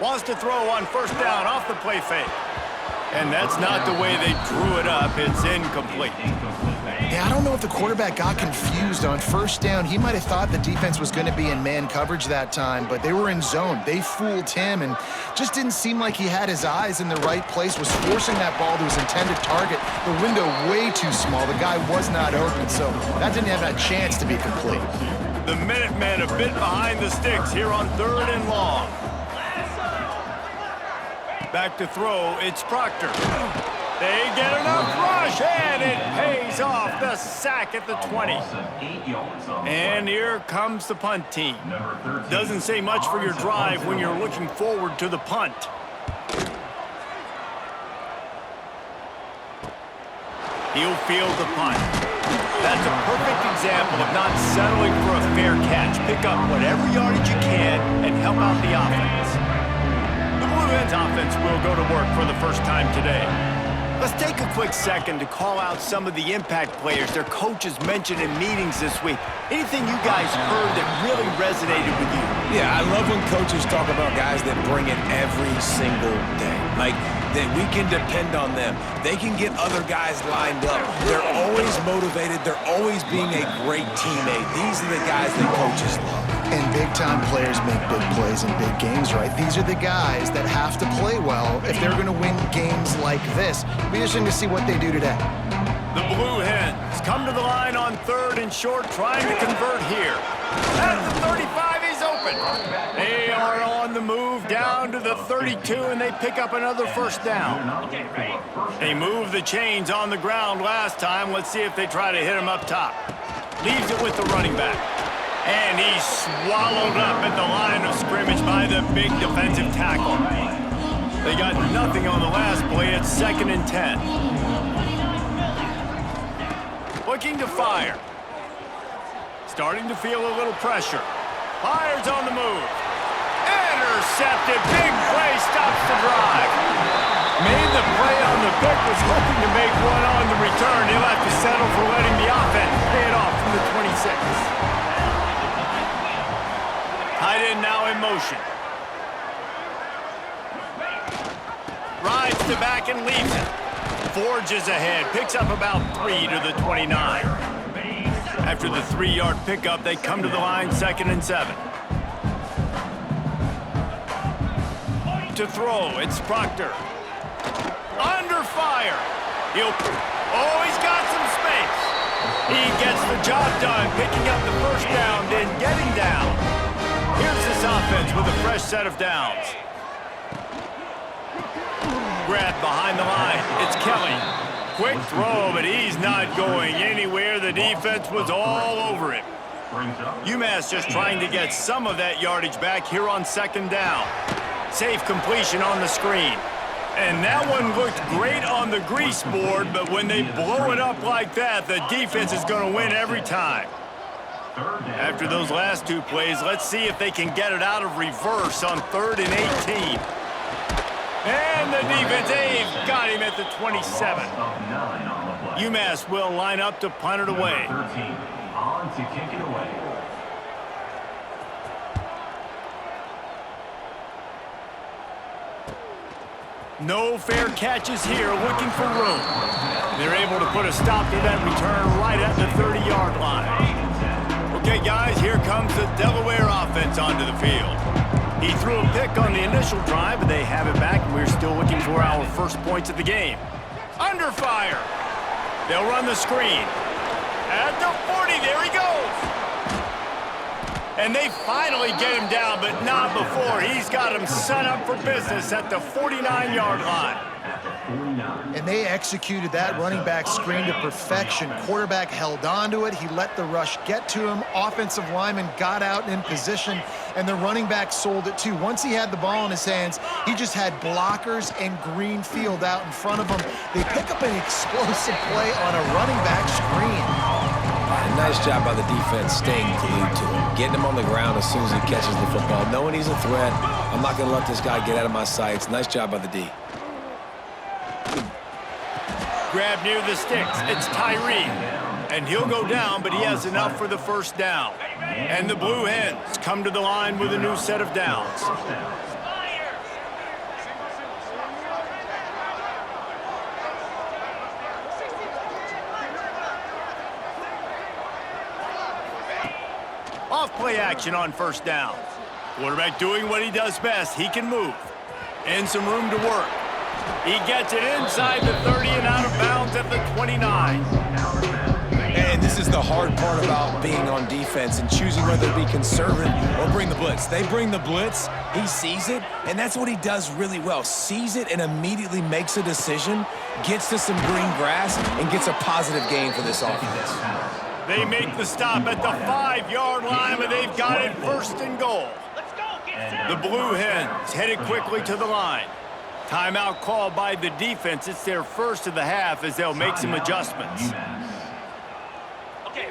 Wants to throw on first down off the play fake. And that's not the way they drew it up. It's incomplete. Yeah, I don't know if the quarterback got confused on first down. He might have thought the defense was going to be in man coverage that time, but they were in zone. They fooled him and just didn't seem like he had his eyes in the right place, was forcing that ball to his intended target. The window way too small. The guy was not open, so that didn't have a chance to be complete. The Minutemen a bit behind the sticks here on 3rd and long. Back to throw, it's Proctor. They get enough rush, and it pays off. The sack at the 20. And here comes the punt team. Doesn't say much for your drive when you're looking forward to the punt. He'll field the punt. That's a perfect example of not settling for a fair catch. Pick up whatever yardage you can and help out the offense. The Blue Hens offense will go to work for the first time today. Let's take a quick second to call out some of the impact players their coaches mentioned in meetings this week. Anything you guys heard that really resonated with you? Yeah, I love when coaches talk about guys that bring it every single day. Like, that we can depend on them. They can get other guys lined up. They're always motivated. They're always being a great teammate. These are the guys that coaches love. And big-time players make big plays in big games, right? These are the guys that have to play well if they're going to win games like this. It'll be interesting to see what they do today. The Blue Hens come to the line on 3rd and short, trying to convert here. At the 35, he's open. They are on the move down to the 32, and they pick up another first down. They moved the chains on the ground last time. Let's see if they try to hit him up top. Leaves it with the running back. And he's swallowed up at the line of scrimmage by the big defensive tackle. They got nothing on the last play. It's 2nd and 10. Looking to fire. Starting to feel a little pressure. Fires on the move. Intercepted. Big play stops the drive. Made the play on the pick. Was hoping to make one on the return. He'll have to settle for letting the offense pay it off from the 26. Tight end now in motion. Rides to back and leaves it. Forges ahead. Picks up about 3 to the 29. After the 3-yard pickup, they come to the line 2nd and 7. To throw, it's Proctor. Under fire. He's got some space. He gets the job done, picking up the first down, then getting down. Here's this offense with a fresh set of downs. Grab behind the line. It's Kelly. Quick throw, but he's not going anywhere. The defense was all over him. UMass just trying to get some of that yardage back here on 2nd down. Safe completion on the screen. And that one looked great on the grease board, but when they blow it up like that, the defense is going to win every time. After those last 2 plays, let's see if they can get it out of reverse on 3rd and 18. And the defense, they've got him at the 27. UMass will line up to punt it away. On to kick it away. No fair catches here, looking for room. They're able to put a stop to that return right at the 30-yard line. Okay, guys, here comes the Delaware offense onto the field. He threw a pick on the initial drive, but they have it back, and we're still looking for our first points of the game. Under fire. They'll run the screen. At the 40, there he goes. And they finally get him down, but not before. He's got him set up for business at the 49-yard line. And they executed that running back screen to perfection. Quarterback held on to it. He let the rush get to him. Offensive lineman got out and in position, and the running back sold it too. Once he had the ball in his hands, he just had blockers and green field out in front of him. They pick up an explosive play on a running back screen. Nice job by the defense staying glued to him, getting him on the ground as soon as he catches the football, knowing he's a threat. I'm not going to let this guy get out of my sights. Nice job by the D. Grab near the sticks. It's Tyree. And he'll go down, but he has enough for the first down. And the Blue Hens come to the line with a new set of downs. Off-play action on first down. Quarterback doing what he does best. He can move. And some room to work. He gets it inside the 30 and out of bounds at the 29. And this is the hard part about being on defense and choosing whether to be conservative or bring the blitz. They bring the blitz, he sees it, and that's what he does really well. Sees it and immediately makes a decision, gets to some green grass, and gets a positive gain for this offense. They make the stop at the 5-yard line, but they've got it first and goal. The Blue Hens headed quickly to the line. Timeout called by the defense. It's their first of the half as they'll make some adjustments.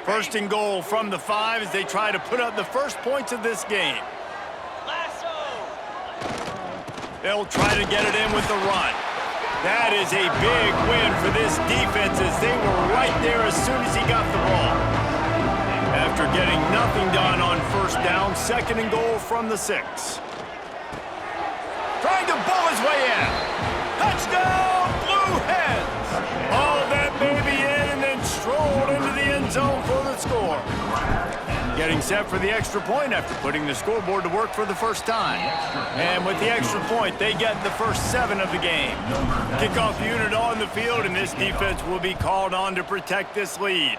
First and goal from the 5 as they try to put up the first points of this game. They'll try to get it in with the run. That is a big win for this defense as they were right there as soon as he got the ball. After getting nothing done on first down, second and goal from the 6. Trying to bull his way in. Touchdown, Blue Hens! Hauled that baby in and then strolled into the end zone for the score. Getting set for the extra point after putting the scoreboard to work for the first time. And with the extra point, they get the first 7 of the game. Kickoff unit on the field, and this defense will be called on to protect this lead.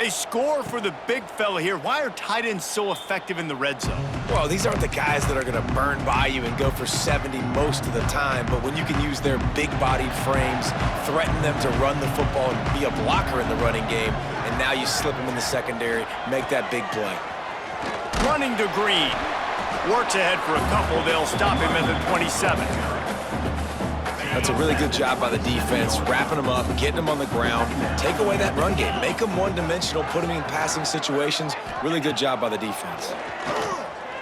A score for the big fella here. Why are tight ends so effective in the red zone? Well, these aren't the guys that are going to burn by you and go for 70 most of the time, but when you can use their big-bodied frames, threaten them to run the football and be a blocker in the running game, and now you slip them in the secondary, make that big play. Running to Green. Works ahead for a couple. They'll stop him at the 27. That's a really good job by the defense, wrapping them up, getting them on the ground, take away that run game, make them one-dimensional, put them in passing situations. Really good job by the defense.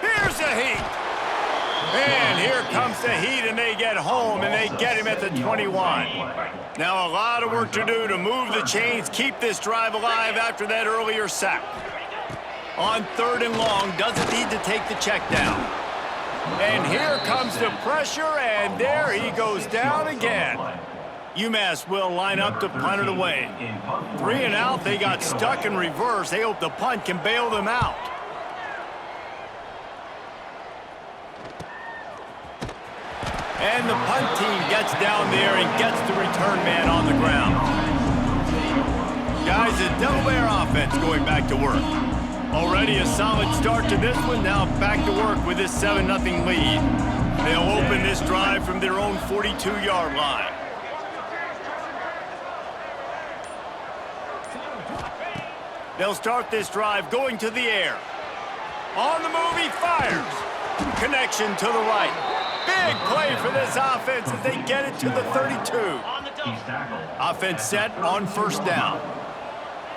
Here's the heat. And here comes the heat, and they get home, and they get him at the 21. Now a lot of work to do to move the chains, keep this drive alive after that earlier sack. On 3rd and long, doesn't need to take the check down. And here comes the pressure, and there he goes down again. UMass will line up to punt it away. 3 and out, they got stuck in reverse. They hope the punt can bail them out. And the punt team gets down there and gets the return man on the ground. Guys, the Delaware offense going back to work. Already a solid start to this one. Now back to work with this 7-0 lead. They'll open this drive from their own 42-yard line. They'll start this drive going to the air. On the move, he fires. Connection to the right. Big play for this offense as they get it to the 32. Offense set on first down.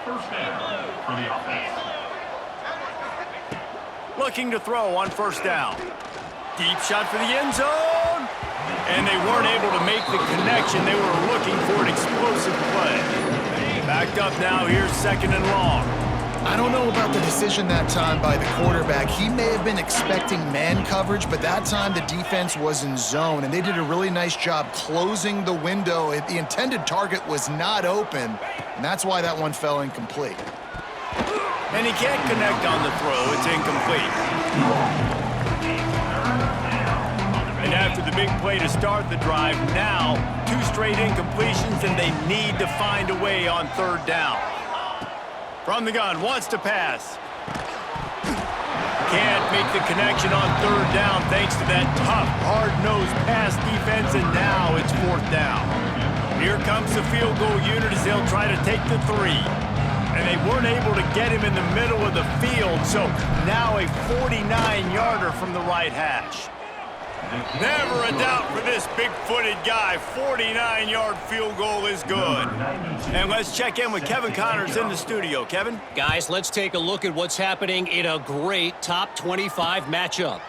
First down for the offense. Looking to throw on first down. Deep shot for the end zone. And they weren't able to make the connection. They were looking for an explosive play. Backed up now, here's 2nd and long. I don't know about the decision that time by the quarterback. He may have been expecting man coverage, but that time the defense was in zone, and they did a really nice job closing the window. The intended target was not open, and that's why that one fell incomplete. And he can't connect on the throw. It's incomplete. And after the big play to start the drive, now 2 straight incompletions, and they need to find a way on 3rd down. From the gun, wants to pass. Can't make the connection on 3rd down thanks to that tough, hard-nosed pass defense, and now it's 4th down. Here comes the field goal unit as they'll try to take the 3. And they weren't able to get him in the middle of the field, so now a 49-yarder from the right hash. Never a doubt for this big-footed guy. 49-yard field goal is good. And let's check in with Kevin Connors in the studio. Kevin? Guys, let's take a look at what's happening in a great top 25 matchup.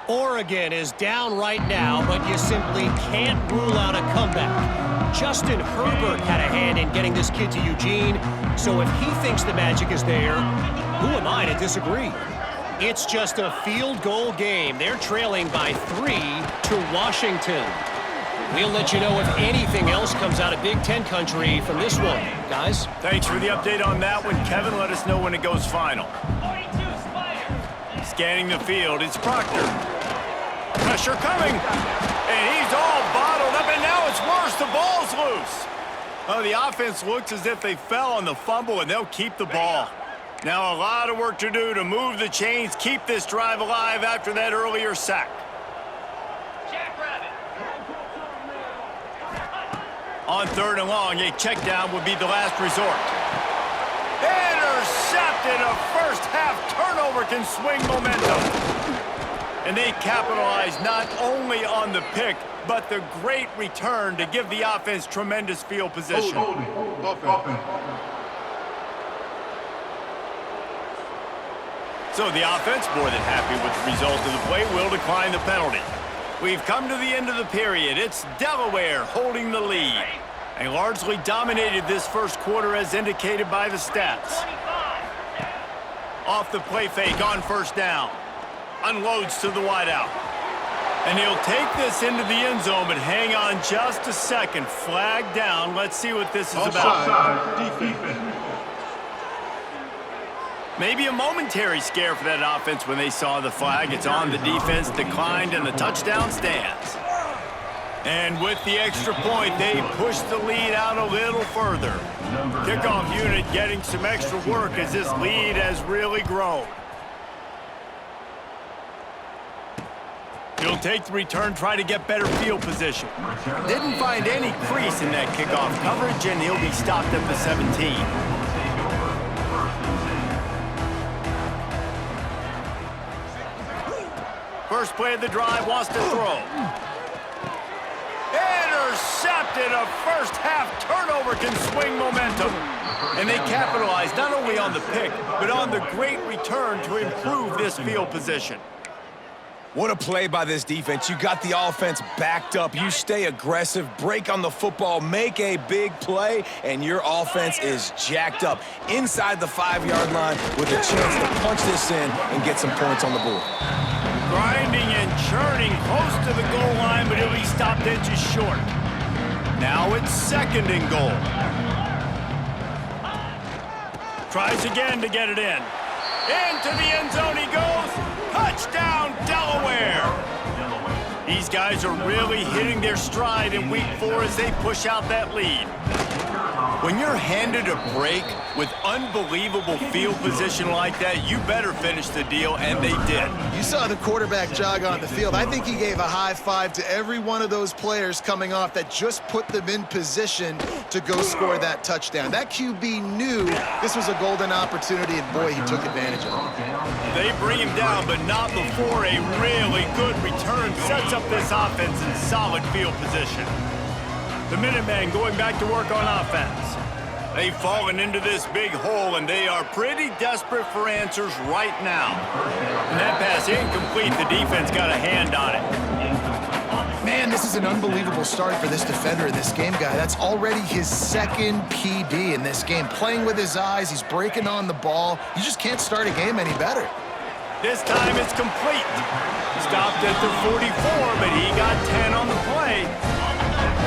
Oregon is down right now, but you simply can't rule out a comeback. Justin Herbert had a hand in getting this kid to Eugene, so if he thinks the magic is there, who am I to disagree? It's just a field goal game. They're trailing by 3 to Washington. We'll let you know if anything else comes out of Big Ten country from this one, guys. Thanks for the update on that one, Kevin. Let us know when it goes final. Scanning the field, it's Proctor. Pressure coming. And he's all bottled up, and now it's worse. The ball's loose. Oh, the offense looks as if they fell on the fumble, and they'll keep the ball. Now a lot of work to do to move the chains, keep this drive alive after that earlier sack. On 3rd and long, a check down would be the last resort. Intercepted. A first half turnover can swing momentum. And they capitalize not only on the pick, but the great return to give the offense tremendous field position. So the offense, more than happy with the result of the play, will decline the penalty. We've come to the end of the period. It's Delaware holding the lead. They largely dominated this first quarter as indicated by the stats. Off the play fake on 1st down. Unloads to the wideout. And he'll take this into the end zone, but hang on just a second. Flag down. Let's see what this is about. Maybe a momentary scare for that offense when they saw the flag. It's on the defense, declined, and the touchdown stands. And with the extra point, they push the lead out a little further. Kickoff unit getting some extra work as this lead has really grown. He'll take the return, try to get better field position. Didn't find any crease in that kickoff coverage, and he'll be stopped at the 17. First play of the drive, wants to throw. Intercepted. A first half turnover can swing momentum. And they capitalize not only on the pick, but on the great return to improve this field position. What a play by this defense. You got the offense backed up. You stay aggressive, break on the football, make a big play, and your offense is jacked up inside the 5-yard line with a chance to punch this in and get some points on the board. Grinding and churning close to the goal line, but he'll be stopped inches short. Now it's 2nd and goal. Tries again to get it in. Into the end zone he goes. Touchdown, Delaware! These guys are really hitting their stride in week 4 as they push out that lead. When you're handed a break with unbelievable field position like that, you better finish the deal, and they did. You saw the quarterback jog on the field. I think he gave a high five to every one of those players coming off that just put them in position to go score that touchdown. That QB knew this was a golden opportunity, and boy, he took advantage of it. They bring him down, but not before a really good return sets up this offense in solid field position. The Minutemen going back to work on offense. They've fallen into this big hole, and they are pretty desperate for answers right now. And that pass incomplete. The defense got a hand on it. Man, this is an unbelievable start for this defender in this game, guy. That's already his 2nd PB in this game. Playing with his eyes, he's breaking on the ball. You just can't start a game any better. This time it's complete. Stopped at the 44, but he got 10 on the play.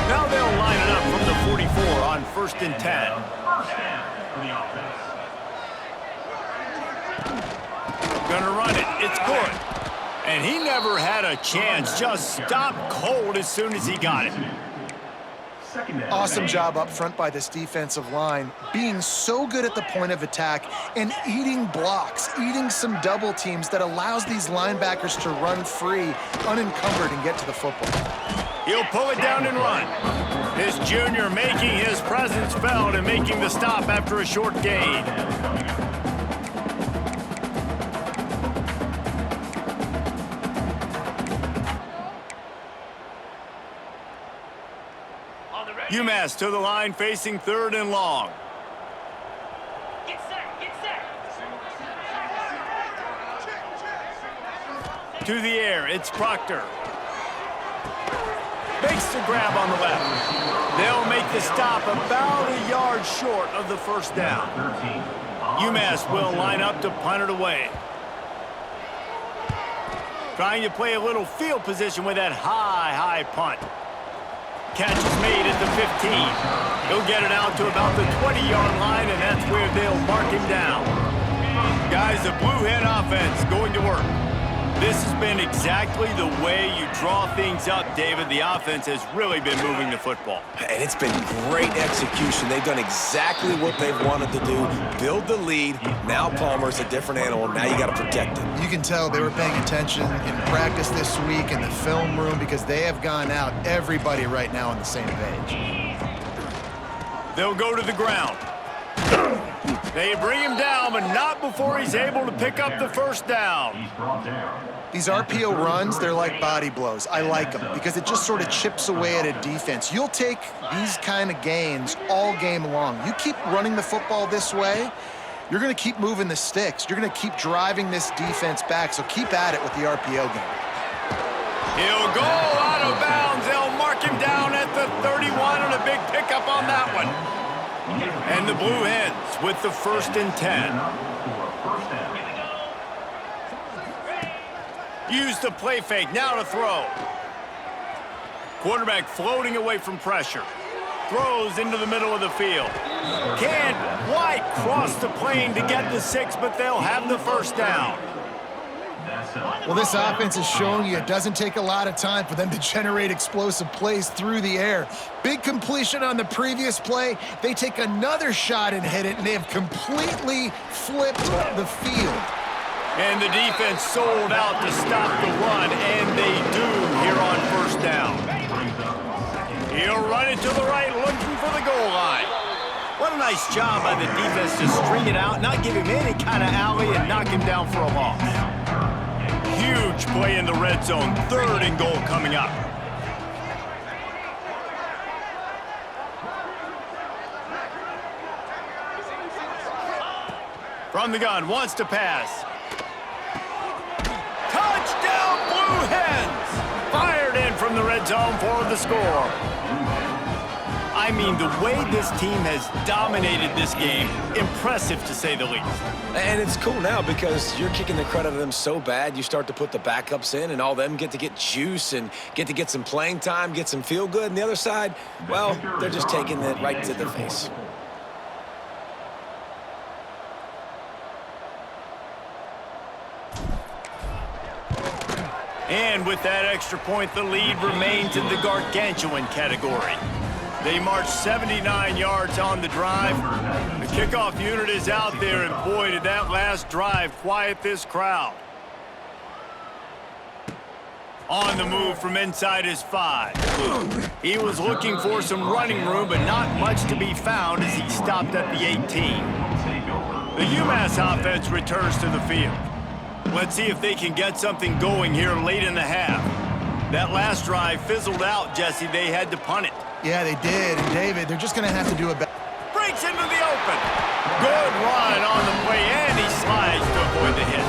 Now they'll line it up from the 44 on 1st and 10. First down for the offense. Gonna run it. It's good. And he never had a chance. Just stopped cold as soon as he got it. Awesome job up front by this defensive line, being so good at the point of attack and eating blocks, eating some double teams that allows these linebackers to run free, unencumbered, and get to the football. He'll pull it down and run. This junior making his presence felt and making the stop after a short gain. UMass to the line facing 3rd and long. Get set, get set. To the air, it's Proctor. Makes the grab on the left. They'll make the stop about a yard short of the 1st down. UMass will line up to punt it away. Trying to play a little field position with that high punt. Catch is made at the 15. He'll get it out to about the 20-yard line, and that's where they'll mark him down. Guys guys, the Blue Hen offense going to work. This has been exactly the way you draw things up, David. The offense has really been moving the football. And it's been great execution. They've done exactly what they've wanted to do. Build the lead. Now Palmer's a different animal. Now you got to protect him. You can tell they were paying attention in practice this week in the film room because they have gone out, everybody right now on the same page. They'll go to the ground. They bring him down, but not before he's able to pick up the first down. He's brought down. These RPO runs, they're like body blows. I like them because it just sort of chips away at a defense. You'll take these kind of gains all game long. You keep running the football this way, you're going to keep moving the sticks. You're going to keep driving this defense back, so keep at it with the RPO game. He'll go out of bounds. They'll mark him down at the 31 and a big pickup on that one. And the Blue Hens with the 1st and 10. Use the play fake, now to throw. Quarterback floating away from pressure. Throws into the middle of the field. Can't quite cross the plane to get the 6, but they'll have the first down. Well, this offense is showing you it doesn't take a lot of time for them to generate explosive plays through the air. Big completion on the previous play. They take another shot and hit it, and they have completely flipped the field. And the defense sold out to stop the run, and they do here on 1st down. He'll run it to the right, looking for the goal line. What a nice job by the defense to string it out, not give him any kind of alley, and knock him down for a loss. Huge play in the red zone. 3rd and goal coming up. From the gun, wants to pass. Touchdown, Blue Hens! Fired in from the red zone for the score. I mean, the way this team has dominated this game, impressive to say the least. And it's cool now because you're kicking the credit of them so bad, you start to put the backups in, and all them get to get juice and get to get some playing time, get some feel good. And the other side, well, they're just taking it right to the face. And with that extra point, the lead remains in the gargantuan category. They march 79 yards on the drive. The kickoff unit is out there, and boy, did that last drive quiet this crowd. On the move from inside his 5. He was looking for some running room, but not much to be found as he stopped at the 18. The UMass offense returns to the field. Let's see if they can get something going here late in the half. That last drive fizzled out, Jesse. They had to punt it. Yeah, they did. And David, they're just going to have to do a better. Breaks into the open. Good run on the play, and he slides to avoid the hit.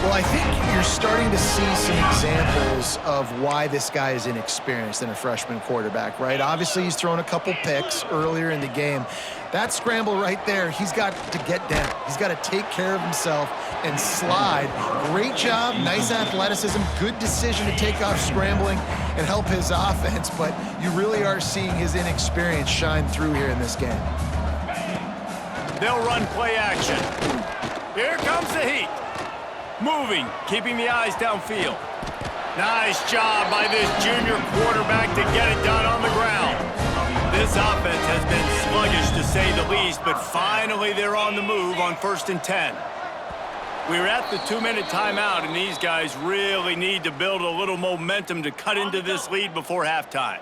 Well, I think you're starting to see some examples of why this guy is inexperienced in a freshman quarterback, right? Obviously, he's thrown a couple picks earlier in the game. That scramble right there, he's got to get down. He's got to take care of himself and slide. Great job, nice athleticism, good decision to take off scrambling and help his offense, but you really are seeing his inexperience shine through here in this game. They'll run play action. Here comes the heat. Moving, keeping the eyes downfield. Nice job by this junior quarterback to get it done on the ground. This offense has been sluggish to say the least, but finally they're on the move on 1st and 10. We're at the 2-minute timeout, and these guys really need to build a little momentum to cut into this lead before halftime.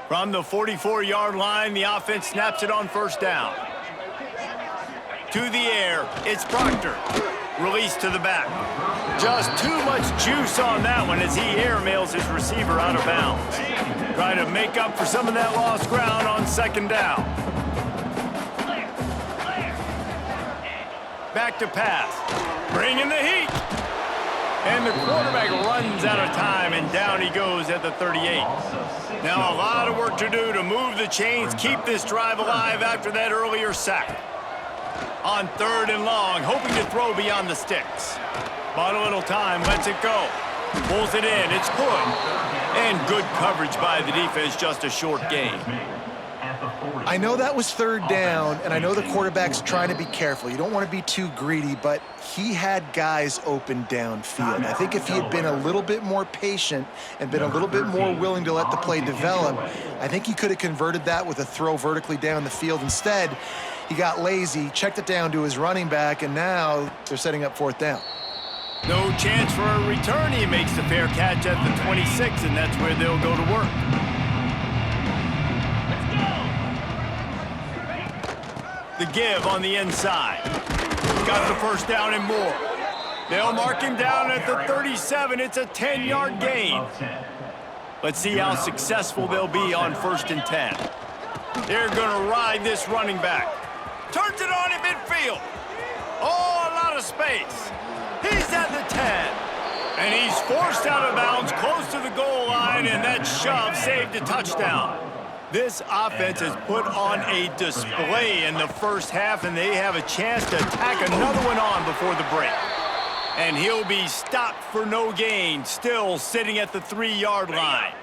From the 44-yard line, the offense snaps it on 1st down. To the air, it's Proctor. Release to the back. Just too much juice on that one as he airmails his receiver out of bounds. Trying to make up for some of that lost ground on 2nd down. Back to pass. Bringing the heat. And the quarterback runs out of time, and down he goes at the 38. Now a lot of work to do to move the chains, keep this drive alive after that earlier sack. On 3rd and long, hoping to throw beyond the sticks. Bought a little time, lets it go. Pulls it in, it's Hood. And good coverage by the defense, just a short gain. At the 40. I know that was third down, and I know the quarterback's trying to be careful. You don't want to be too greedy, but he had guys open downfield. I think if he had been a little bit more patient and been a little bit more willing to let the play develop, I think he could have converted that with a throw vertically down the field. Instead, he got lazy, checked it down to his running back, and now they're setting up fourth down. No chance for a return. He makes the fair catch at the 26, and that's where they'll go to work. The give on the inside. Got the first down and more. They'll mark him down at the 37. It's a 10-yard gain. Let's see how successful they'll be on 1st and 10. They're going to ride this running back. Turns it on in midfield. Oh, a lot of space. He's at the 10. And he's forced out of bounds close to the goal line, and that shove saved a touchdown. This offense has put on a display in the first half, and they have a chance to tack another one on before the break. And he'll be stopped for no gain, still sitting at the 3-yard line.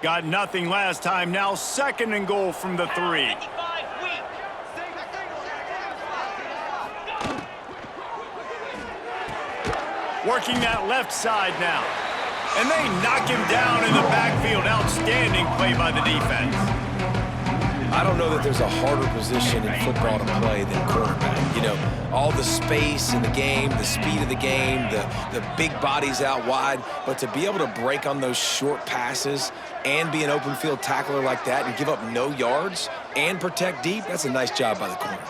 Got nothing last time, now 2nd and goal from the 3. Working that left side now. And they knock him down in the backfield. Outstanding play by the defense. I don't know that there's a harder position in football to play than quarterback. You know, all the space in the game, the speed of the game, the big bodies out wide. But to be able to break on those short passes and be an open field tackler like that and give up no yards and protect deep, that's a nice job by the corner.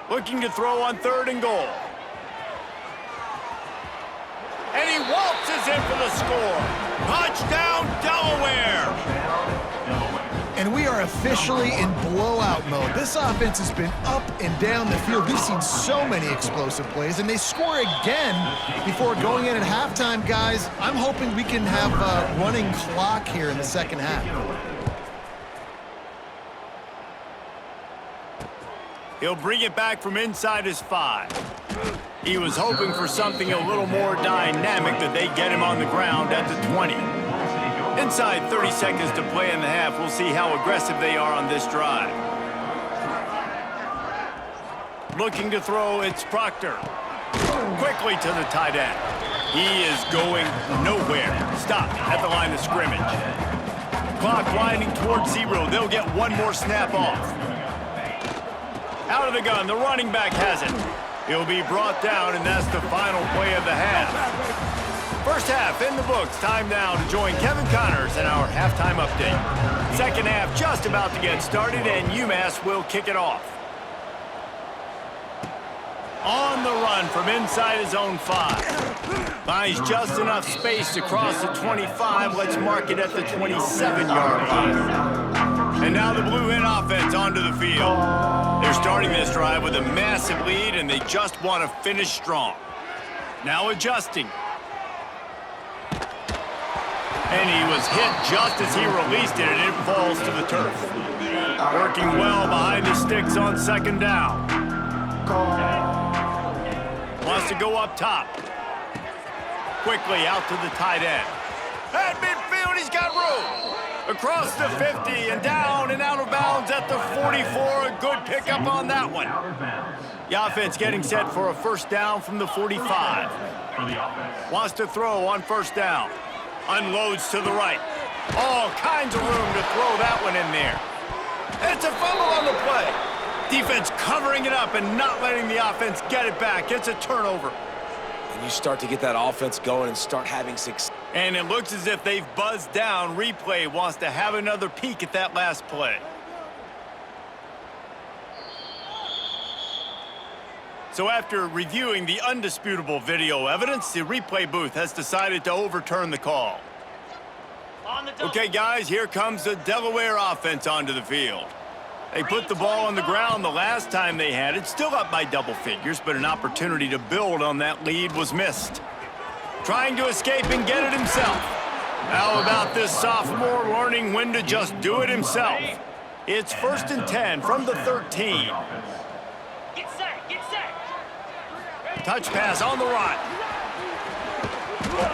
Looking to throw on 3rd and goal. And he waltzes in for the score. Touchdown, Delaware! And we are officially in blowout mode. This offense has been up and down the field. We've seen so many explosive plays, and they score again before going in at halftime, guys. I'm hoping we can have a running clock here in the second half. He'll bring it back from inside his 5. He was hoping for something a little more dynamic, that they get him on the ground at the 20. Inside 30 seconds to play in the half. We'll see how aggressive they are on this drive. Looking to throw, it's Proctor. Quickly to the tight end. He is going nowhere. Stop at the line of scrimmage. Clock winding towards 0. They'll get one more snap off. Out of the gun, the running back has it. He'll be brought down, and that's the final play of the half. First half in the books. Time now to join Kevin Connors in our halftime update. Second half just about to get started, and UMass will kick it off. On the run from inside his own 5. Finds just enough space to cross the 25. Let's mark it at the 27-yard line. And now the Blue Hen offense onto the field. They're starting this drive with a massive lead, and they just want to finish strong. Now adjusting. And he was hit just as he released it, and it falls to the turf. Working well behind the sticks on 2nd down. Wants to go up top. Quickly out to the tight end. At midfield, he's got room. Across the 50 and down and out of bounds at the 44. A good pickup on that one. The offense getting set for a first down from the 45. Wants to throw on 1st down. Unloads to the right. All kinds of room to throw that one in there. It's a fumble on the play. Defense covering it up and not letting the offense get it back. It's a turnover. And you start to get that offense going and start having success. And it looks as if they've buzzed down. Replay wants to have another peek at that last play. So after reviewing the undisputable video evidence, the replay booth has decided to overturn the call. Okay, guys, here comes the Delaware offense onto the field. They put the ball on the ground the last time they had it, still up by double figures, but an opportunity to build on that lead was missed. Trying to escape and get it himself. How about this sophomore learning when to just do it himself? It's 1st and 10 from the 13. Get set, get set. Touch pass on the run.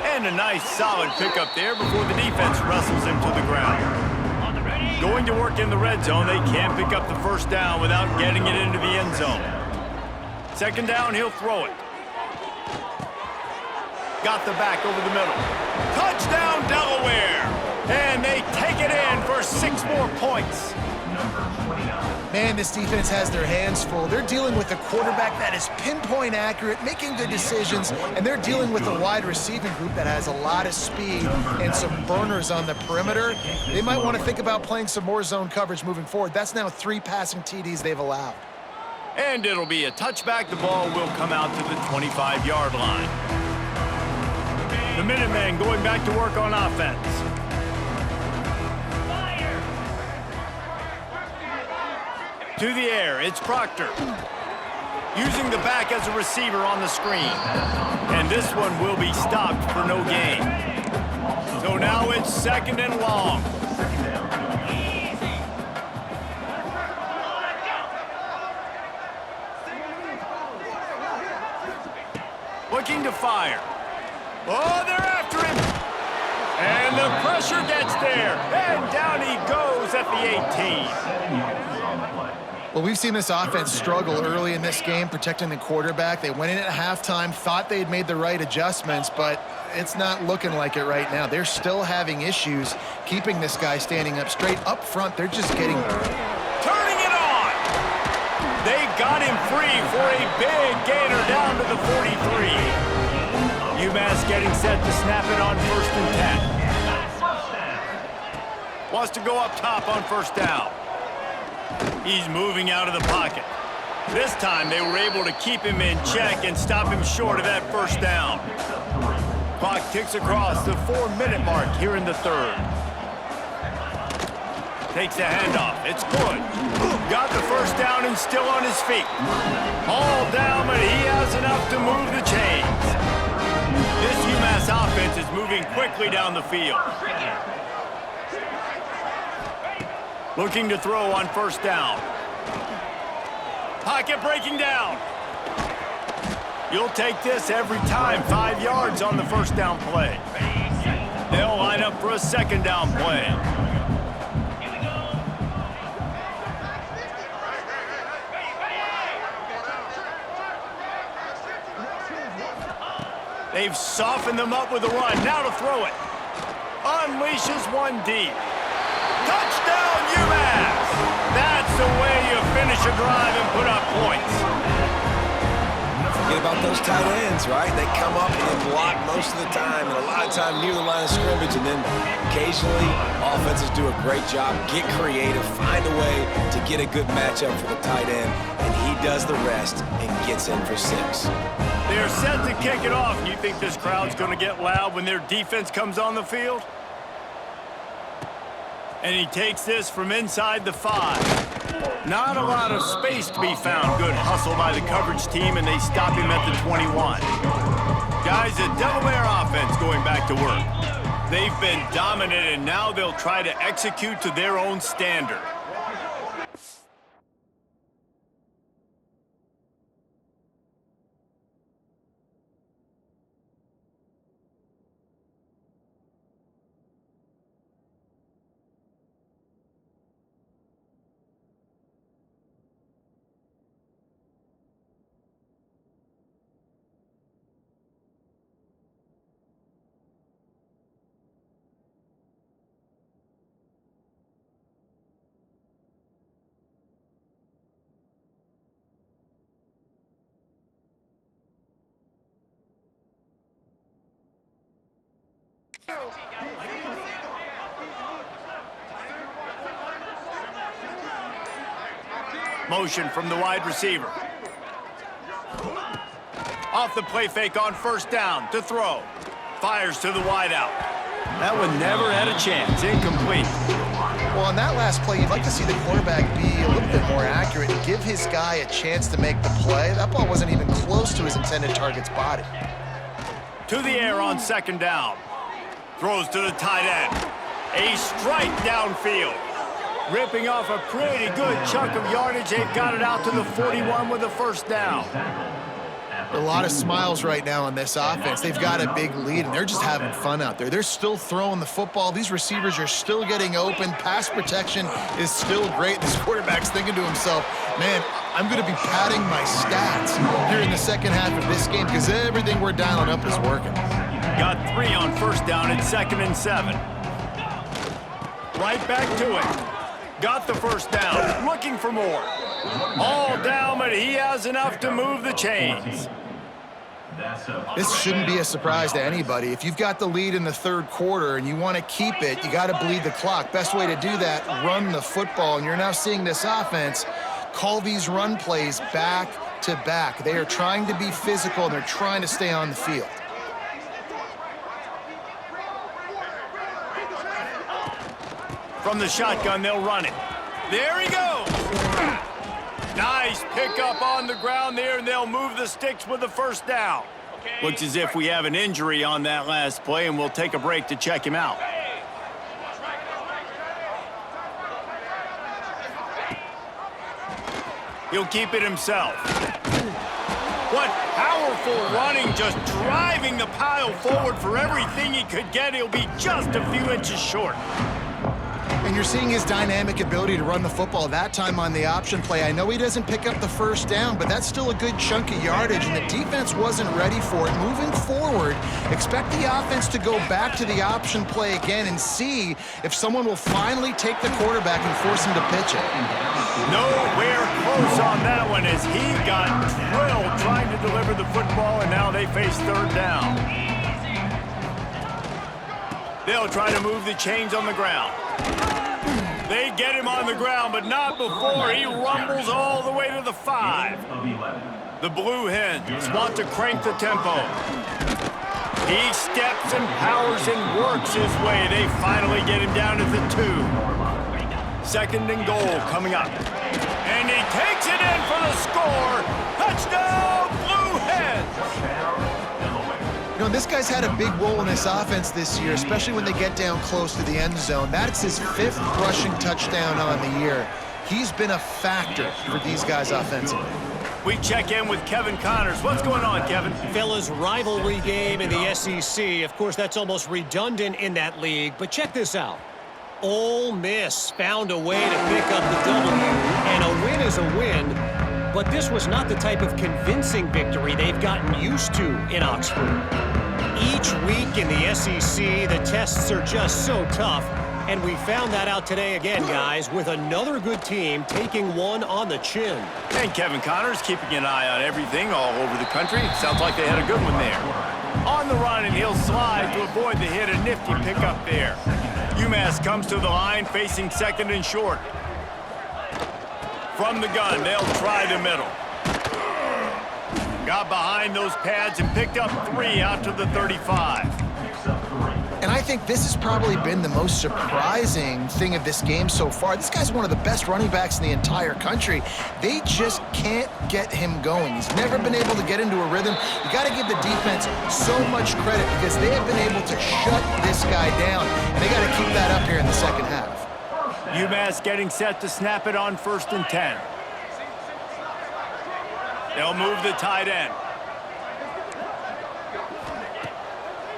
And a nice solid pickup there before the defense wrestles him to the ground. On the ready. Going to work in the red zone, they can't pick up the first down without getting it into the end zone. 2nd down, he'll throw it. Got the back over the middle. Touchdown, Delaware! And they take it in for 6 more points. Man, this defense has their hands full. They're dealing with a quarterback that is pinpoint accurate, making good decisions, and they're dealing with a wide receiving group that has a lot of speed and some burners on the perimeter. They might want to think about playing some more zone coverage moving forward. That's now 3 passing TDs they've allowed. And it'll be a touchback. The ball will come out to the 25-yard line. The Minutemen going back to work on offense. Fire. To the air, it's Proctor. Using the back as a receiver on the screen. And this one will be stopped for no gain. So now it's 2nd and long. Looking to fire. Oh, they're after him. And the pressure gets there. And down he goes at the 18. Well, we've seen this offense struggle early in this game, protecting the quarterback. They went in at halftime, thought they'd made the right adjustments, but it's not looking like it right now. They're still having issues keeping this guy standing up straight. Up front, they're just getting... Turning it on. They got him free for a big gainer down to the 43. UMass getting set to snap it on 1st and 10. Wants to go up top on 1st down. He's moving out of the pocket. This time they were able to keep him in check and stop him short of that 1st down. Clock ticks across the 4-minute mark here in the 3rd. Takes the handoff. It's good. Got the 1st down and still on his feet. All down, but he has enough to move the chains. This UMass offense is moving quickly down the field. Looking to throw on 1st down. Pocket breaking down. You'll take this every time. 5 yards on the 1st down play. They'll line up for a 2nd down play. They've softened them up with a run. Now to throw it. Unleashes one deep. Touchdown, UMass! That's the way you finish a drive and put up points. Forget about those tight ends, right? They come up and they block most of the time, and a lot of time near the line of scrimmage, and then occasionally offenses do a great job, get creative, find a way to get a good matchup for the tight end, and he does the rest and gets in for 6. They're set to kick it off. You think this crowd's going to get loud when their defense comes on the field? And he takes this from inside the 5. Not a lot of space to be found. Good hustle by the coverage team, and they stop him at the 21. Guys, the Delaware offense going back to work. They've been dominant, and now they'll try to execute to their own standard. Motion from the wide receiver. Off the play fake on 1st down to throw. Fires to the wideout. That one never had a chance. Incomplete. Well, on that last play, you'd like to see the quarterback be a little bit more accurate and give his guy a chance to make the play. That ball wasn't even close to his intended target's body. To the air on 2nd down. Throws to the tight end. A strike downfield. Ripping off a pretty good chunk of yardage. They've got it out to the 41 with a first down. A lot of smiles right now on this offense. They've got a big lead, and they're just having fun out there. They're still throwing the football. These receivers are still getting open. Pass protection is still great. This quarterback's thinking to himself, man, I'm going to be padding my stats here in the second half of this game because everything we're dialing up is working. Got 3 on first down at 2nd and 7. Right back to it. Got the first down. Looking for more. All down, but he has enough to move the chains. This shouldn't be a surprise to anybody. If you've got the lead in the third quarter and you want to keep it, you got to bleed the clock. Best way to do that, run the football. And you're now seeing this offense call these run plays back to back. They are trying to be physical, and they're trying to stay on the field. From the shotgun, they'll run it. There he goes. Nice pickup on the ground there, and they'll move the sticks with the first down. Looks as if we have an injury on that last play, and we'll take a break to check him out. He'll keep it himself. What powerful running, just driving the pile forward for everything he could get. He'll be just a few inches short. And you're seeing his dynamic ability to run the football that time on the option play. I know he doesn't pick up the first down, but that's still a good chunk of yardage, and the defense wasn't ready for it. Moving forward, expect the offense to go back to the option play again and see if someone will finally take the quarterback and force him to pitch it. Nowhere close on that one as he got drilled trying to deliver the football, and now they face third down. They'll try to move the chains on the ground. They get him on the ground, but not before he rumbles all the way to the 5. The Blue Hens want to crank the tempo. He steps and powers and works his way. They finally get him down to the 2. 2nd and goal coming up. And he takes it in for the score. Touchdown, Blue Hens! You know, this guy's had a big role in this offense this year, especially when they get down close to the end zone. That's his 5th rushing touchdown on the year. He's been a factor for these guys offensively. We check in with Kevin Connors. What's going on, Kevin? Fellas, rivalry game in the SEC. Of course, that's almost redundant in that league, but check this out. Ole Miss found a way to pick up the W, and a win is a win. But this was not the type of convincing victory they've gotten used to in Oxford. Each week in the SEC, the tests are just so tough, and we found that out today again, guys, with another good team taking one on the chin. And Kevin Connors keeping an eye on everything all over the country. Sounds like they had a good one there. On the run, and he'll slide to avoid the hit. A nifty pickup there. UMass comes to the line, facing 2nd and short. From the gun, they'll try the middle. Got behind those pads and picked up 3 out to the 35. And I think this has probably been the most surprising thing of this game so far. This guy's one of the best running backs in the entire country. They just can't get him going. He's never been able to get into a rhythm. You got to give the defense so much credit because they have been able to shut this guy down, and they got to keep that up here in the second half. UMass getting set to snap it on 1st and 10. They'll move the tight end.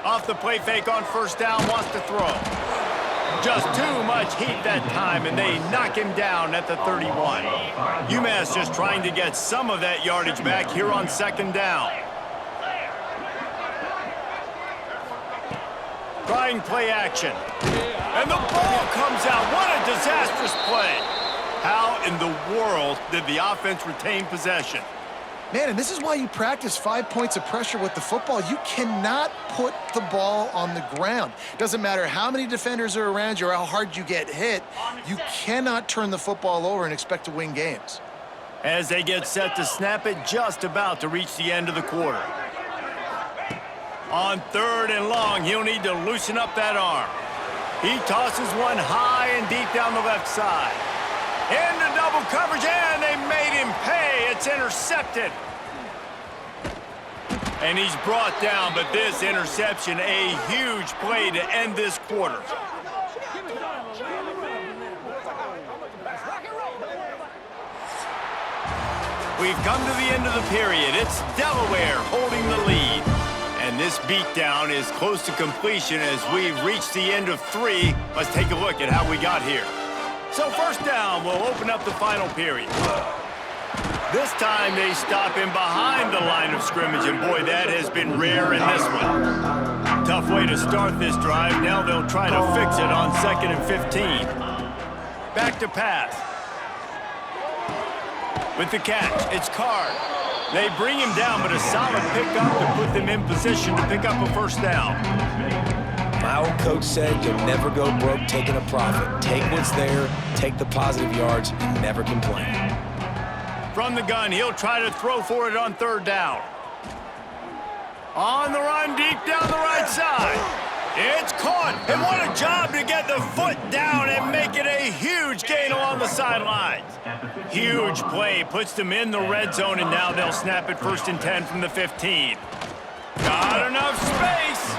Off the play fake on 1st down, wants to throw. Just too much heat that time, and they knock him down at the 31. UMass just trying to get some of that yardage back here on 2nd down. Trying play action. And the ball comes out. What a disastrous play. How in the world did the offense retain possession? Man, and this is why you practice 5 points of pressure with the football. You cannot put the ball on the ground. Doesn't matter how many defenders are around you or how hard you get hit, you cannot turn the football over and expect to win games. As they get set to snap it, just about to reach the end of the quarter. On 3rd and long, he'll need to loosen up that arm. He tosses one high and deep down the left side. Into double coverage, and they made him pay. It's intercepted. And he's brought down, but this interception, a huge play to end this quarter. We've come to the end of the period. It's Delaware holding the lead. And this beatdown is close to completion as we've reached the end of 3. Let's take a look at how we got here. So first down, we'll open up the final period. This time they stop him behind the line of scrimmage, and boy, that has been rare in this one. Tough way to start this drive. Now they'll try to fix it on 2nd and 15. Back to pass. With the catch, it's Card. They bring him down, but a solid pickup to put them in position to pick up a first down. My old coach said you'll never go broke taking a profit. Take what's there, take the positive yards, and never complain. From the gun, he'll try to throw for it on 3rd down. On the run, deep down the right side. It's caught, and what a job to get the foot down and make it a huge gain along the sidelines. Huge play, puts them in the red zone, and now they'll snap it 1st and 10 from the 15. Got enough space.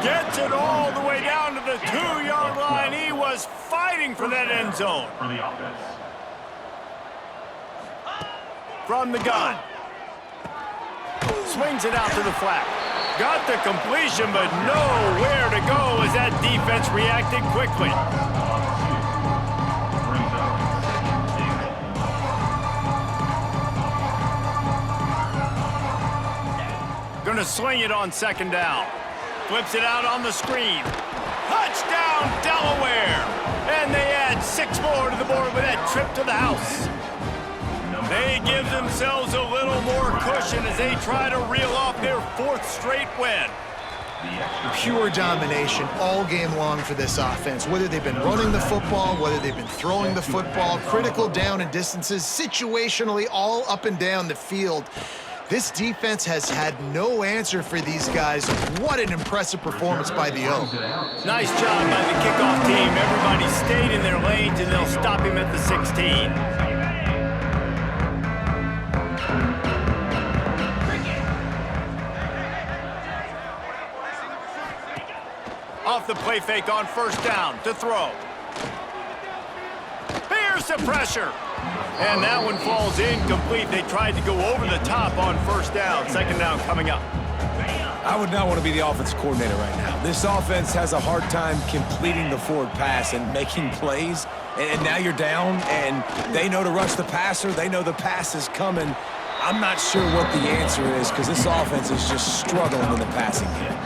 Gets it all the way down to the 2-yard line. He was fighting for that end zone. From the gun. Swings it out to the flat. Got the completion, but nowhere to go as that defense reacted quickly. Gonna sling it on 2nd down. Flips it out on the screen. Touchdown, Delaware! And they add 6 more to the board with that trip to the house. They give themselves a little more cushion as they try to reel off their 4th straight win. Pure domination all game long for this offense. Whether they've been running the football, whether they've been throwing the football, critical down and distances, situationally all up and down the field. This defense has had no answer for these guys. What an impressive performance by the O. Nice job by the kickoff team. Everybody stayed in their lanes, and they'll stop him at the 16. Off the play fake on 1st down to throw. Here's the pressure. And that one falls incomplete. They tried to go over the top on 1st down. 2nd down coming up. I would not want to be the offensive coordinator right now. This offense has a hard time completing the forward pass and making plays. And now you're down, and they know to rush the passer. They know the pass is coming. I'm not sure what the answer is because this offense is just struggling in the passing game.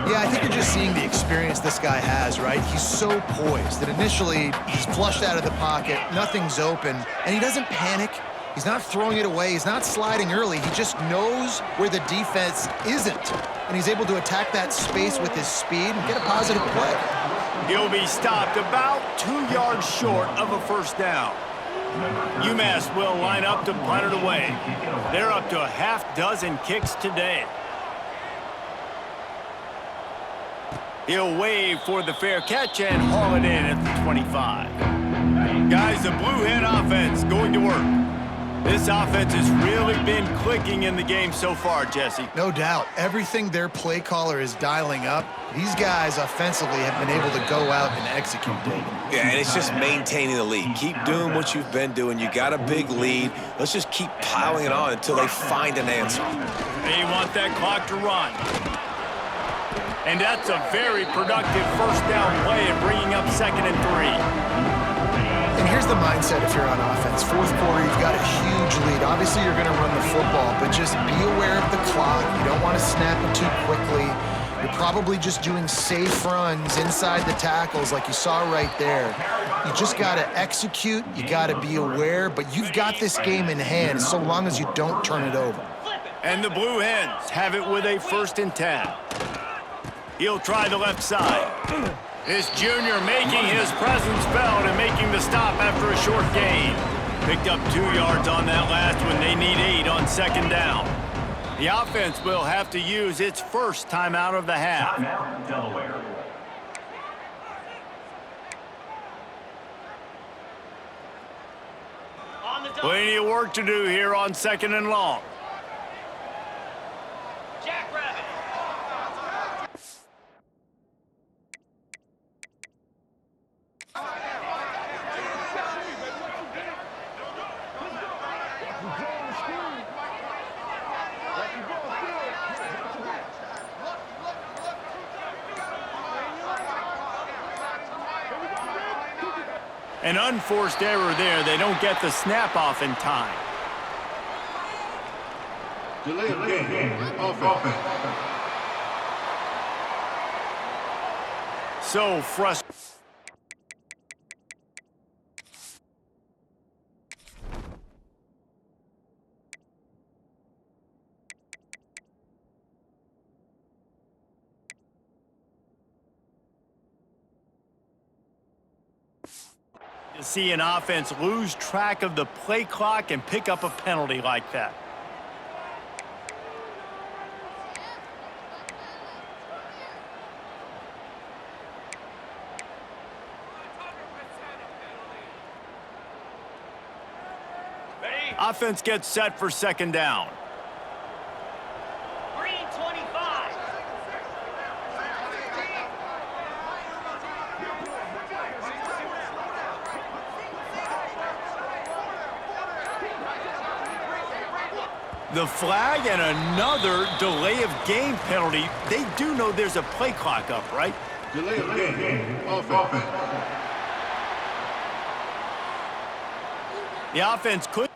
Yeah, I think you're just seeing the experience this guy has, right? He's so poised that initially he's flushed out of the pocket, nothing's open, and he doesn't panic. He's not throwing it away. He's not sliding early. He just knows where the defense isn't, and he's able to attack that space with his speed and get a positive play. He'll be stopped about 2 yards short of a 1st down. UMass will line up to punt it away. They're up to a half-dozen kicks today. He'll wave for the fair catch and haul it in at the 25. Guys, the Blue Hen offense going to work. This offense has really been clicking in the game so far, Jesse. No doubt. Everything their play caller is dialing up, these guys offensively have been able to go out and execute, David. Yeah, and it's just maintaining the lead. Keep doing what you've been doing. You got a big lead. Let's just keep piling it on until they find an answer. They want that clock to run. And that's a very productive 1st down play and bringing up 2nd and 3. And here's the mindset if you're on offense. 4th quarter, you've got a huge lead. Obviously, you're going to run the football, but just be aware of the clock. You don't want to snap it too quickly. You're probably just doing safe runs inside the tackles like you saw right there. You just got to execute. You got to be aware, but you've got this game in hand so long as you don't turn it over. And the Blue Hens have it with a 1st and 10. He'll try the left side. This junior making his presence felt and making the stop after a short gain. Picked up 2 yards on that last one. They need 8 on 2nd down. The offense will have to use its 1st timeout of the half. Timeout, Delaware. Plenty of work to do here on 2nd and long. Jackrabbit. An unforced error there. They don't get the snap off in time. Delay of game. Offense. So frustrating. To see an offense lose track of the play clock and pick up a penalty like that. Ready? Offense gets set for second down. Green 25. The flag and another delay of game penalty. They do know there's a play clock up, right? Delay of game. Offense. The offense could.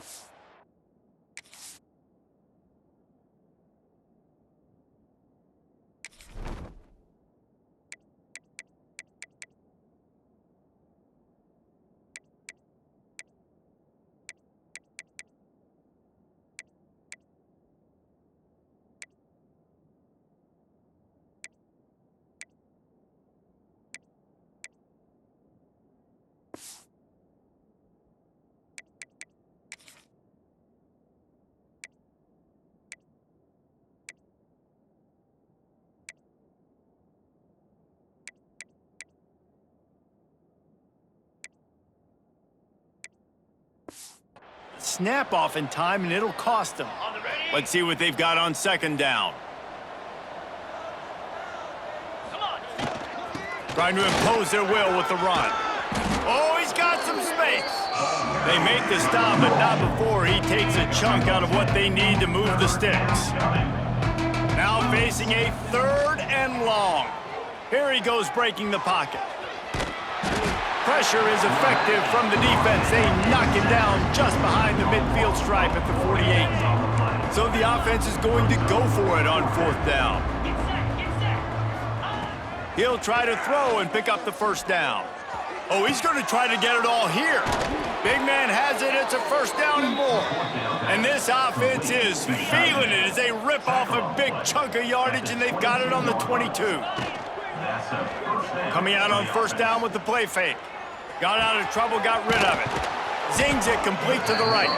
Snap off in time, and it'll cost them. On the ready? Let's see what they've got on second down. Come on. Trying to impose their will with the run. Oh, he's got some space. They make the stop, but not before he takes a chunk out of what they need to move the sticks. Now facing a third and long. Here he goes breaking the pocket. Pressure is effective from the defense. They knock him down just behind the midfield stripe at the 48. So the offense is going to go for it on fourth down. Get set. Get set. He'll try to throw and pick up the first down. Oh, he's going to try to get it all here. Big man has it. It's a first down and more. And this offense is feeling it as they rip off a big chunk of yardage, and they've got it on the 22. Coming out on first down with the play fake. Got out of trouble, got rid of it. Zings it complete to the right.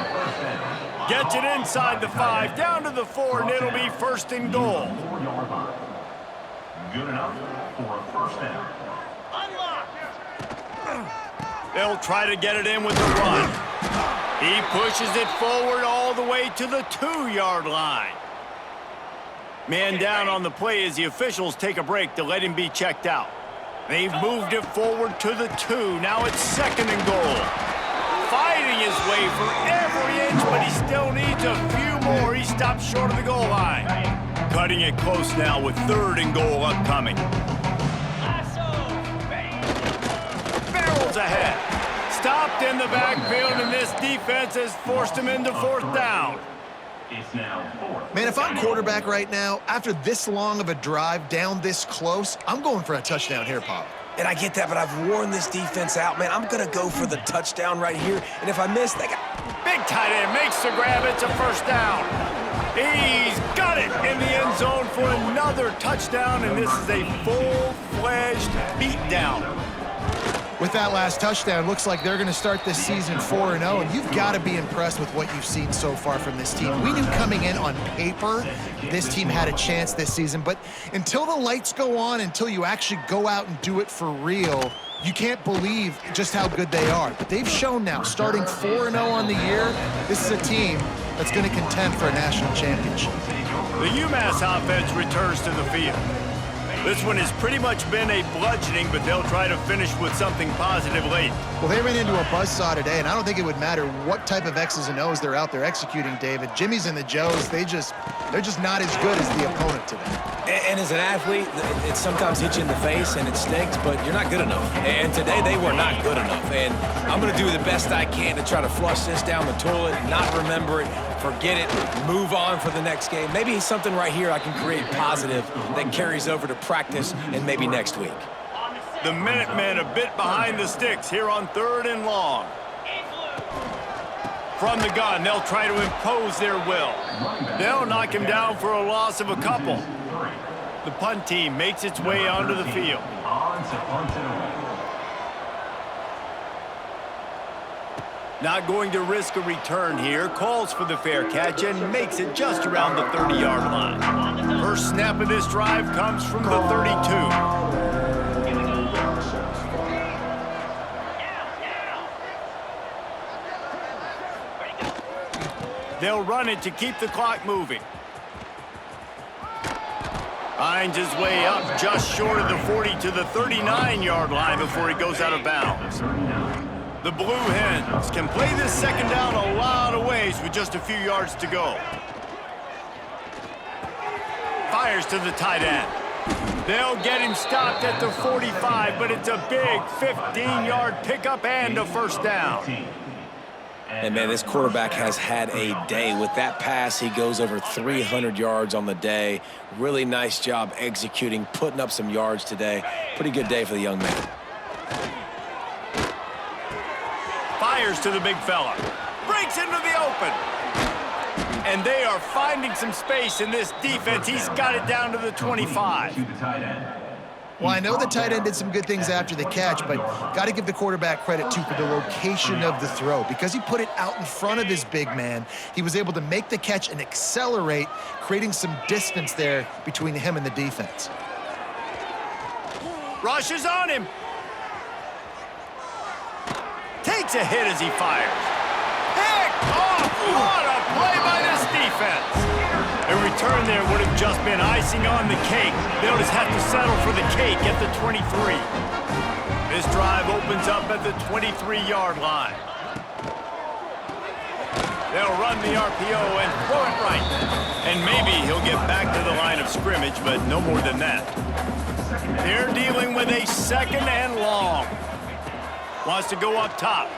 Gets it inside the 5, down to the 4, and it'll be first and goal. Good enough for a first down. Unlock. They'll try to get it in with the run. He pushes it forward all the way to the 2-yard line. Man down on the play as the officials take a break to let him be checked out. They've moved it forward to the 2. Now it's second and goal. Fighting his way for every inch, but he still needs a few more. He stops short of the goal line. Cutting it close now with third and goal upcoming. Lasso. Ready? Barrels ahead. Stopped in the backfield, and this defense has forced him into fourth down. It's now fourth. Man, if I'm quarterback right now, after this long of a drive down this close, I'm going for a touchdown here, Pop. And I get that, but I've worn this defense out, man. I'm going to go for the touchdown right here. And if I miss, they got... Big tight end makes the grab. It's a first down. He's got it in the end zone for another touchdown, and this is a full-fledged beatdown. With that last touchdown, looks like they're going to start this season 4-0, and you've got to be impressed with what you've seen so far from this team. We knew coming in on paper this team had a chance this season, but until the lights go on, until you actually go out and do it for real, you can't believe just how good they are. But they've shown now, starting 4-0 on the year, this is a team that's going to contend for a national championship. The UMass offense returns to the field. This one has pretty much been a bludgeoning, but they'll try to finish with something positive late. Well, they ran into a buzzsaw today, and I don't think it would matter what type of X's and O's they're out there executing, David. Jimmy's and the Joes, they're just not as good as the opponent today. And as an athlete, it sometimes hits you in the face and it stinks, but you're not good enough. And today they were not good enough. And I'm going to do the best I can to try to flush this down the toilet, not remember it, forget it, move on for the next game. Maybe something right here I can create positive that carries over to practice and maybe next week. The Minutemen a bit behind the sticks here on 3rd and long. From the gun, they'll try to impose their will. They'll knock him down for a loss of a couple. The punt team makes its way onto the field. Not going to risk a return here. Calls for the fair catch and makes it just around the 30-yard line. First snap of this drive comes from the 32. They'll run it to keep the clock moving. Finds his way up just short of the 40 to the 39-yard line before he goes out of bounds. The Blue Hens can play this second down a lot of ways with just a few yards to go. Fires to the tight end. They'll get him stopped at the 45, but it's a big 15-yard pickup and a first down. And, man, this quarterback has had a day. With that pass, he goes over 300 yards on the day. Really nice job executing, putting up some yards today. Pretty good day for the young man. Fires to the big fella. Breaks into the open. And they are finding some space in this defense. He's got it down to the 25. Well, I know the tight end did some good things after the catch, but got to give the quarterback credit, too, for the location of the throw. Because he put it out in front of his big man, he was able to make the catch and accelerate, creating some distance there between him and the defense. Rushes on him. Takes a hit as he fires. Picked off! What a play by this defense! A return there would have just been icing on the cake. They'll just have to settle for the cake at the 23. This drive opens up at the 23-yard line. They'll run the RPO and throw it right. And maybe he'll get back to the line of scrimmage, but no more than that. They're dealing with a second and long. Wants to go up top.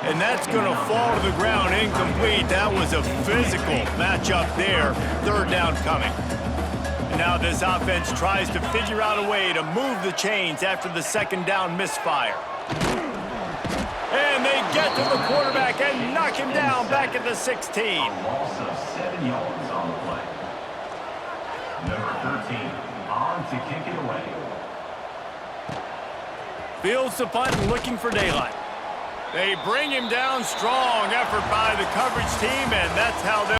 And that's going to fall to the ground incomplete. That was a physical matchup there. Third down coming. And now this offense tries to figure out a way to move the chains after the second down misfire. And they get to the quarterback and knock him down back at the 16. Loss of 7 yards on the play. Number 13 on to kick it away. Fields the punt and looking for daylight. They bring him down. Strong effort by the coverage team, and that's how they'll